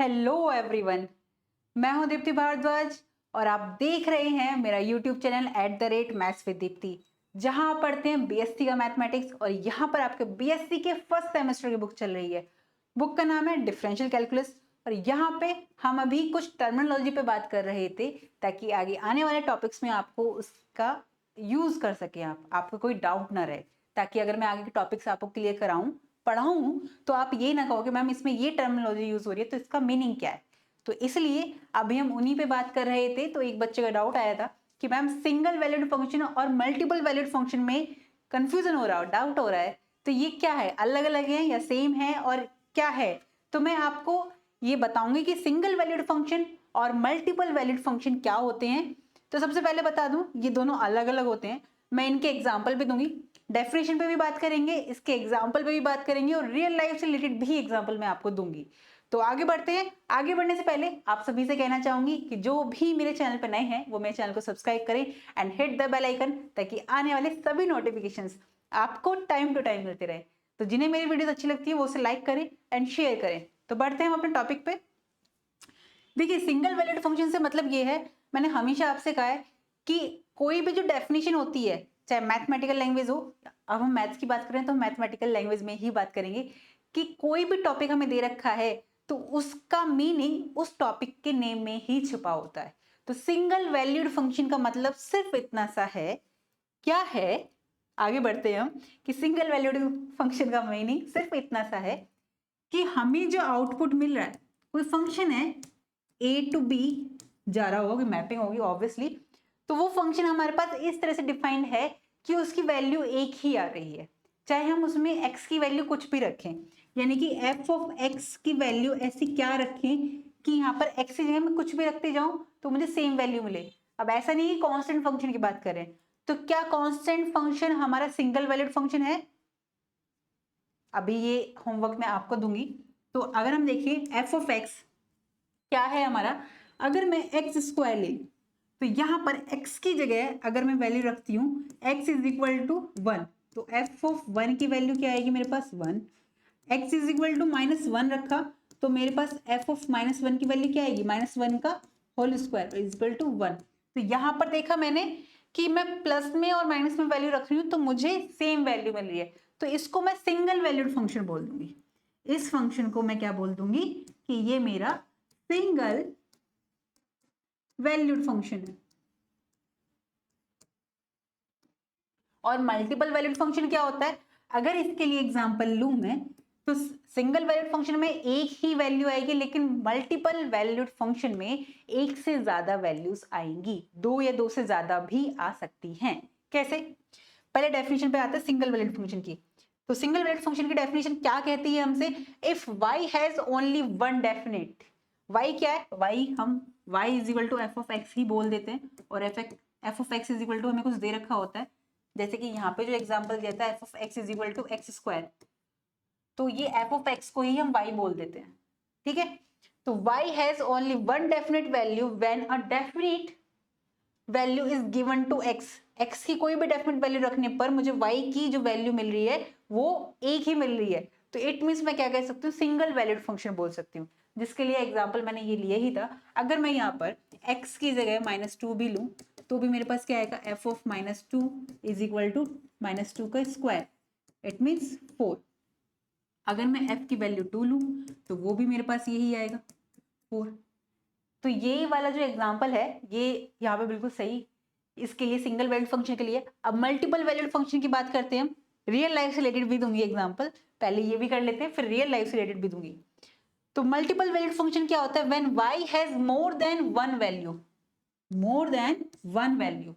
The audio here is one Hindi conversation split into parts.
हेलो एवरीवन, मैं हूं दीप्ति भारद्वाज और आप देख रहे हैं मेरा YouTube channel @maths with Deepti, जहां आप पढ़ते हैं बीएससी का मैथमेटिक्स। और यहां पर आपके बीएससी के फर्स्ट सेमेस्टर की बुक चल रही है। बुक का नाम है डिफरेंशियल कैलकुलस। और यहाँ पे हम अभी कुछ टर्मिनोलॉजी पे बात कर रहे थे ताकि आगे आने वाले टॉपिक्स में आपको उसका यूज कर सके, आपको कोई डाउट ना रहे, ताकि अगर मैं आगे के टॉपिक्स आपको क्लियर कराऊं पढ़ाऊं तो आप ये ना कहो कि मैम इसमें ये टर्मिनोलॉजी यूज हो रही है तो इसका मीनिंग क्या है। तो इसलिए अभी हम उन्हीं पे बात कर रहे थे। तो एक बच्चे का डाउट आया था कि मैम सिंगल वैल्यूड फंक्शन और मल्टीपल वैल्यूड फंक्शन में कंफ्यूजन हो रहा है, डाउट हो रहा है, तो ये क्या है, अलग अलग है या सेम है और क्या है। तो मैं आपको ये बताऊंगी कि सिंगल वैल्यूड फंक्शन और मल्टीपल वैल्यूड फंक्शन क्या होते हैं। तो सबसे पहले बता दूं, ये दोनों अलग अलग होते हैं। मैं इनके एग्जाम्पल भी दूंगी, डेफिनेशन पे भी बात करेंगे, इसके एग्जाम्पल पे भी बात करेंगे और रियल लाइफ से रिलेटेड भी एग्जाम्पल मैं आपको दूंगी। तो आगे बढ़ते हैं। आगे बढ़ने से पहले आप सभी से कहना चाहूंगी कि जो भी मेरे चैनल पर नए हैं वो मेरे चैनल को सब्सक्राइब करें and hit the bell icon, ताकि आने वाले सभी नोटिफिकेशंस आपको टाइम टू टाइम मिलते रहे। तो जिन्हें मेरी वीडियोस अच्छी लगती है वो उसे लाइक करें एंड शेयर करें। तो बढ़ते हैं हम अपने टॉपिक पे। देखिए, सिंगल वैल्यूड फंक्शन से मतलब ये है, मैंने हमेशा आपसे कहा है कि कोई भी जो डेफिनेशन होती है, चाहे मैथमेटिकल लैंग्वेज हो, अब हम मैथ्स की बात करें तो मैथमेटिकल लैंग्वेज में ही बात करेंगे, कि कोई भी टॉपिक हमें दे रखा है तो उसका मीनिंग उस टॉपिक के नेम में ही छुपा होता है। तो सिंगल वैल्यूड फंक्शन का मतलब सिर्फ इतना सा है। क्या है? आगे बढ़ते हैं हम कि सिंगल वैल्यूड फंक्शन का मीनिंग सिर्फ इतना सा है कि हमें जो आउटपुट मिल रहा है, कोई फंक्शन है ए टू बी जा रहा होगा, मैपिंग होगी ऑब्वियसली, तो वो फंक्शन हमारे पास इस तरह से डिफाइंड है कि उसकी वैल्यू एक ही आ रही है, चाहे हम उसमें x की वैल्यू कुछ भी रखें। यानी कि f ऑफ x की वैल्यू ऐसी क्या रखें कि यहाँ पर x की जगह में कुछ भी रखते जाऊं तो मुझे सेम वैल्यू मिले। अब ऐसा नहीं है कांस्टेंट फंक्शन की बात करें, तो क्या कांस्टेंट फंक्शन हमारा सिंगल वैल्यूड फंक्शन है? अभी ये होमवर्क मैं आपको दूंगी। तो अगर हम देखें एफ ऑफ एक्स क्या है हमारा, अगर मैं एक्स स्क्वायर ले तो यहाँ पर x की जगह अगर मैं वैल्यू रखती हूँ x इज इक्वल टू 1, तो f ऑफ 1 की वैल्यू क्या आएगी मेरे पास 1। x इज इक्वल टू -1 रखा तो मेरे पास f ऑफ -1 की वैल्यू क्या आएगी, -1 का whole square is equal to 1। तो यहाँ पर देखा मैंने कि मैं प्लस में और माइनस में वैल्यू रख रही हूँ तो मुझे सेम वैल्यू मिल रही है, तो इसको मैं सिंगल वैल्यूड फंक्शन बोल दूंगी। इस फंक्शन को मैं क्या बोल दूंगी कि ये मेरा सिंगल वैल्यूड फंक्शन है। और मल्टीपल वैल्यूड फंक्शन क्या होता है, अगर इसके लिए एग्जांपल लूं मैं, तो सिंगल वैल्यूड फंक्शन में एक ही वैल्यू आएगी, लेकिन मल्टीपल वैल्यूड फंक्शन में एक से ज्यादा वैल्यूज आएंगी, दो या दो से ज्यादा भी आ सकती हैं। कैसे? पहले डेफिनेशन पे आते हैं सिंगल वैल्यूड फंक्शन की। तो सिंगल वैल्यूड फंक्शन की डेफिनेशन क्या कहती है हमसे, if y has only one definite. y क्या है, y हम y is equal to F of X ही बोल देते हैं, और F of X is equal to हमें कुछ दे रखा होता है, जैसे कि यहाँ पे जो एग्जांपल दिया था F of X is equal to X square, तो ये एफ ऑफ एक्स को ही हम y बोल देते हैं। ठीक है, तो y has only one definite value when a definite value is given to x। x की कोई भी डेफिनेट वैल्यू रखने पर मुझे y की जो वैल्यू मिल रही है वो एक ही मिल रही है, तो इट मीन्स मैं क्या कह सकती हूँ, सिंगल वैल्यूड फंक्शन बोल सकती हूँ। जिसके लिए एग्जांपल मैंने ये लिया ही था। अगर मैं यहाँ पर x की जगह -2 भी लूँ तो भी मेरे पास क्या आएगा, f of -2 is equal to -2 का स्क्वायर, इट मीन्स 4। अगर मैं f की वैल्यू 2 लूँ तो वो भी मेरे पास यही आएगा 4। तो ये वाला जो एग्जांपल है ये यहाँ पे बिल्कुल सही, इसके लिए सिंगल वैल्यूड फंक्शन के लिए। अब मल्टीपल वैल्यूड फंक्शन की बात करते हैं हम, रियल लाइफ से रिलेटेड भी दूंगी एग्जांपल, पहले ये भी कर लेते हैं फिर रियल लाइफ से रिलेटेड भी दूंगी। तो मल्टीपल वैल्यूड फंक्शन क्या होता है, when y has more than one value, more than one value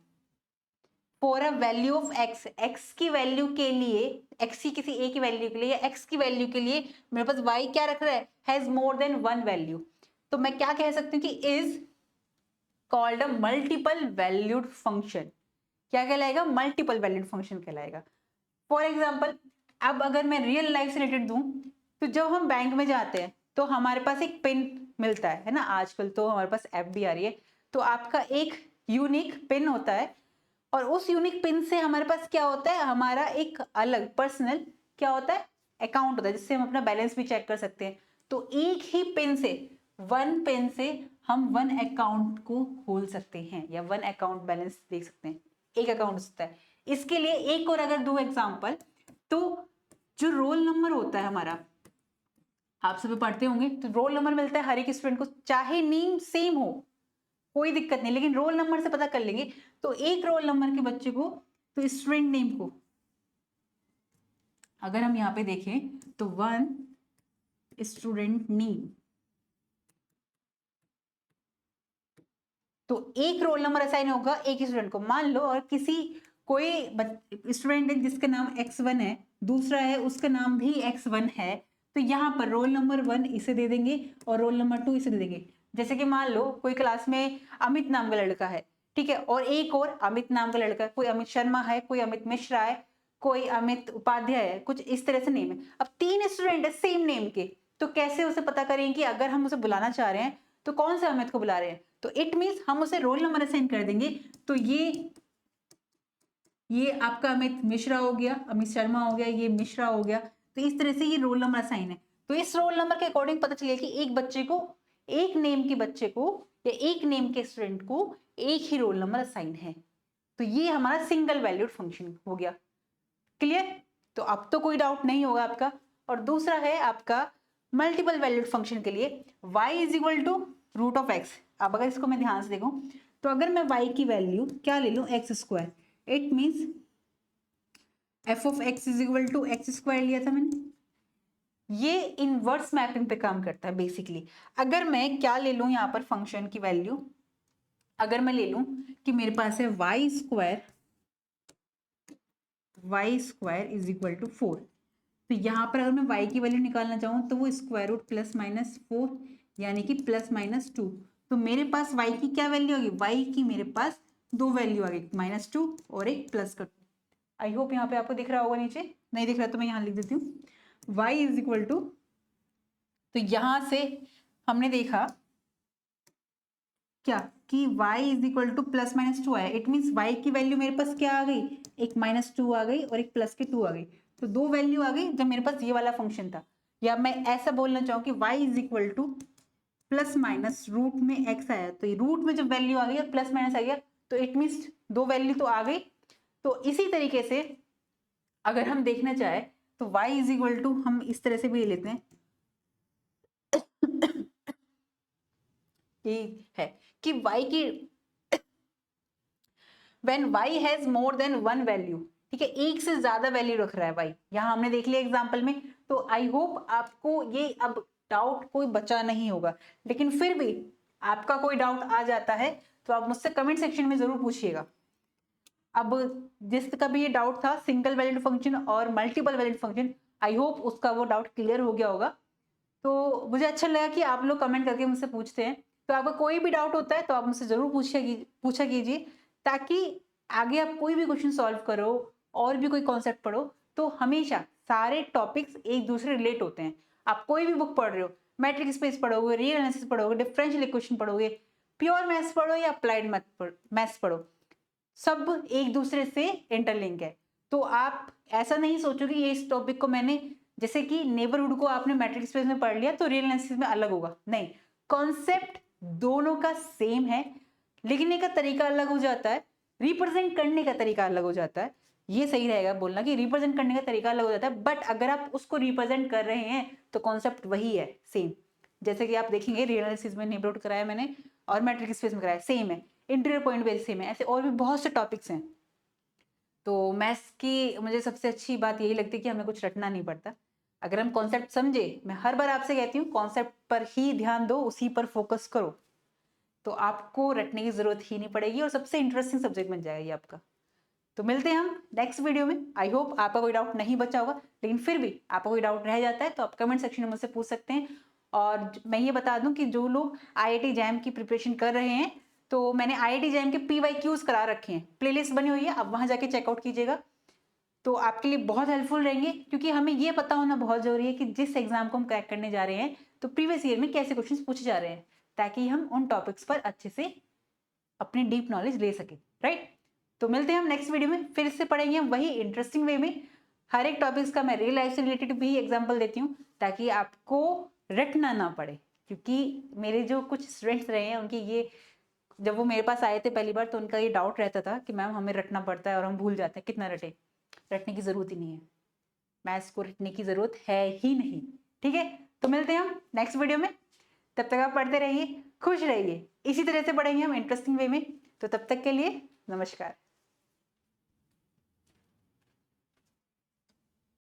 for a value of x, x की वैल्यू के लिए, x की किसी a की वैल्यू के लिए या x की वैल्यू के लिए मेरे पास y क्या रख रहा है, has more than one value, तो मैं क्या कह सकती हूँ कि is called a multiple valued function. क्या कहलाएगा, मल्टीपल वैल्यूड फंक्शन कहलाएगा। फॉर एग्जाम्पल, अब अगर मैं रियल लाइफ से रिलेटेड दूं, तो जब हम बैंक में जाते हैं तो हमारे पास एक पिन मिलता है ना, आजकल तो हमारे पास ऐप भी आ रही है, तो आपका एक यूनिक पिन होता है, और उस यूनिक पिन से हमारे पास क्या होता है, हमारा एक अलग पर्सनल क्या होता है, अकाउंट होता है, जिससे हम अपना बैलेंस भी चेक कर सकते हैं। तो एक ही पिन से 1 पेन से हम 1 अकाउंट को खोल सकते हैं या 1 अकाउंट बैलेंस देख सकते हैं, एक अकाउंट हो सकता है। इसके लिए एक और अगर दो एग्जांपल, तो जो रोल नंबर होता है हमारा, आप सभी पढ़ते होंगे, तो रोल नंबर मिलता है हर एक स्टूडेंट को, चाहे नेम सेम हो कोई दिक्कत नहीं, लेकिन रोल नंबर से पता कर लेंगे। तो एक रोल नंबर के बच्चे को, तो स्टूडेंट नेम को अगर हम यहाँ पे देखें तो 1 स्टूडेंट नेम, तो एक रोल नंबर असाइन होगा एक स्टूडेंट को। मान लो और किसी कोई स्टूडेंट है जिसका नाम x1 है, दूसरा है उसका नाम भी x1 है, तो यहाँ पर रोल नंबर 1 इसे दे देंगे और रोल नंबर 2 इसे दे देंगे। जैसे कि मान लो कोई क्लास में अमित नाम का लड़का है, ठीक है, और एक और अमित नाम का लड़का है, कोई अमित शर्मा है, कोई अमित मिश्रा है, कोई अमित उपाध्याय है, कुछ इस तरह से नेम है। अब 3 स्टूडेंट है सेम नेम के, तो कैसे उसे पता करें कि अगर हम उसे बुलाना चाह रहे हैं तो कौन से अमित को बुला रहे हैं? तो इट मीन्स हम उसे रोल नंबर असाइन कर देंगे। तो ये आपका अमित मिश्रा हो गया, अमित शर्मा हो गया, ये मिश्रा हो गया, तो इस तरह से ये रोल नंबर असाइन है। तो इस रोल नंबर के अकॉर्डिंग पता चलेगा कि एक बच्चे को, एक नेम के बच्चे को या एक नेम के स्टूडेंट को एक ही रोल नंबर असाइन है। तो ये हमारा सिंगल वैल्यूड फंक्शन हो गया। क्लियर? तो अब तो कोई डाउट नहीं होगा आपका। और दूसरा है आपका मल्टीपल वैल्यूड फंक्शन के लिए y is equal to root of X. अब अगर इसको मैं ध्यान से देखूं, तो अगर मैं y की वैल्यू क्या ले लूं, X square, it means F of X is equal to X square लिया था मैंने। ये इनवर्स मैपिंग पे काम करता है बेसिकली। अगर मैं क्या ले लूं यहाँ पर फंक्शन की वैल्यू, अगर मैं ले लूं कि मेरे पास है Y square is equal to 4, तो यहाँ पर अगर मैं y की वैल्यू निकालना चाहूँ तो वो स्क्वायर रूट प्लस माइनस 4 यानी कि प्लस माइनस 2। तो मेरे पास y की क्या वैल्यू आ गई, y की मेरे पास दो वैल्यू आ गई, -2 और एक प्लस का 2। आई होप यहाँ पे आपको दिख रहा होगा, नीचे नहीं दिख रहा तो मैं यहाँ लिख देती हूँ y इज इक्वल टू, तो यहाँ से हमने देखा क्या कि y is equal to plus minus 2 आया। इट मीन्स y की वैल्यू मेरे पास क्या आ गई, एक -2 आ गई और एक प्लस के 2 आ गई। तो दो वैल्यू आ गई जब मेरे पास ये वाला फंक्शन था। या मैं ऐसा बोलना चाहूँ कि y is equal to plus minus root में x आया, तो रूट में जब वैल्यू आ गई और प्लस माइनस आ गया, तो इट मीन्स दो वैल्यू तो आ गई। तो इसी तरीके से अगर हम देखना चाहे तो y इज इक्वल टू हम इस तरह से भी ले लेते हैं ये है कि y की when y has more than one value, ठीक है, एक से ज्यादा वैल्यू रख रहा है y, यहाँ हमने देख लिया एग्जांपल में। तो आई होप आपको ये अब डाउट कोई बचा नहीं होगा, लेकिन फिर भी आपका कोई डाउट आ जाता है तो आप मुझसे कमेंट सेक्शन में जरूर पूछिएगा। अब जिसका भी ये डाउट था सिंगल वैल्यूड फंक्शन और multiple valued function, I hope उसका वो डाउट क्लियर हो गया होगा। तो मुझे अच्छा लगा कि आप लोग कमेंट करके मुझसे पूछते हैं। तो आपका कोई भी डाउट होता है तो आप मुझसे जरूर पूछा कीजिए, ताकि आगे आप कोई भी क्वेश्चन सॉल्व करो और भी कोई कॉन्सेप्ट पढ़ो तो हमेशा सारे टॉपिक्स एक दूसरे रिलेट होते हैं। आप कोई भी बुक पढ़ रहे हो, मैट्रिक स्पेस पढ़ोगे, रियल एनालिसिस पढ़ोगे, डिफरेंशियल इक्वेशन पढ़ोगे, प्योर मैथ्स पढ़ो या अप्लाइड मैथ्स पढ़ो, सब एक दूसरे से इंटरलिंक है। तो आप ऐसा नहीं सोचो कि ये इस टॉपिक को मैंने, जैसे कि नेबरहुड को आपने मैट्रिक स्पेस में पढ़ लिया तो रियल एनालिसिस में अलग होगा, नहीं, कॉन्सेप्ट दोनों का सेम है, लिखने का तरीका अलग हो जाता है, रिप्रेजेंट करने का तरीका अलग हो जाता है। ये सही रहेगा बोलना कि रिप्रेजेंट करने का तरीका अलग हो जाता है, बट अगर आप उसको रिप्रेजेंट कर रहे हैं तो कॉन्सेप्ट वही है, सेम। जैसे कि आप देखेंगे रियल एनालिसिस में नेबरहुड कराया मैंने और मैट्रिक स्पेस में कराया, सेम है, इंटीरियर पॉइंट बेस सेम है, ऐसे और भी बहुत से टॉपिक्स हैं। तो मैथ्स की मुझे सबसे अच्छी बात यही लगती है कि हमें कुछ रटना नहीं पड़ता। अगर हम कॉन्सेप्ट समझे, मैं हर बार आपसे कहती हूँ कॉन्सेप्ट पर ही ध्यान दो, उसी पर फोकस करो, तो आपको रटने की जरूरत ही नहीं पड़ेगी और सबसे इंटरेस्टिंग सब्जेक्ट बन जाएगा ये आपका। तो मिलते हैं हम नेक्स्ट वीडियो में। आई होप आपका कोई डाउट नहीं बचा होगा, लेकिन फिर भी आपका कोई डाउट रह जाता है तो आप कमेंट सेक्शन में मुझसे पूछ सकते हैं। और मैं ये बता दूं कि जो लोग IIT जैम की प्रिपरेशन कर रहे हैं, तो मैंने IIT जैम के PYQs करा रखे हैं, प्लेलिस्ट बनी हुई है, आप वहां जाके चेकआउट कीजिएगा। तो आपके लिए बहुत हेल्पफुल रहेंगे, क्योंकि हमें ये पता होना बहुत जरूरी है कि जिस एग्जाम को हम क्रैक करने जा रहे हैं तो प्रीवियस ईयर में कैसे क्वेश्चंस पूछे जा रहे हैं, ताकि हम उन टॉपिक्स पर अच्छे से अपनी डीप नॉलेज ले सके, राइट। तो मिलते हैं हम नेक्स्ट वीडियो में, फिर इससे पढ़ेंगे हम वही इंटरेस्टिंग वे में। हर एक टॉपिक्स का मैं रियल लाइफ से रिलेटेड भी एग्जांपल देती हूँ ताकि आपको रटना ना पड़े। क्योंकि मेरे जो कुछ स्टूडेंट्स रहे हैं उनकी ये, जब वो मेरे पास आए थे पहली बार तो उनका ये डाउट रहता था कि मैम हमें रटना पड़ता है और हम भूल जाते हैं, कितना रटे। रटने की ज़रूरत ही नहीं है, मैथ्स को रटने की ज़रूरत है ही नहीं। ठीक है, तो मिलते हैं हम नेक्स्ट वीडियो में। तब तक आप पढ़ते रहिए, खुश रहिए, इसी तरह से पढ़ेंगे हम इंटरेस्टिंग वे में। तो तब तक के लिए नमस्कार।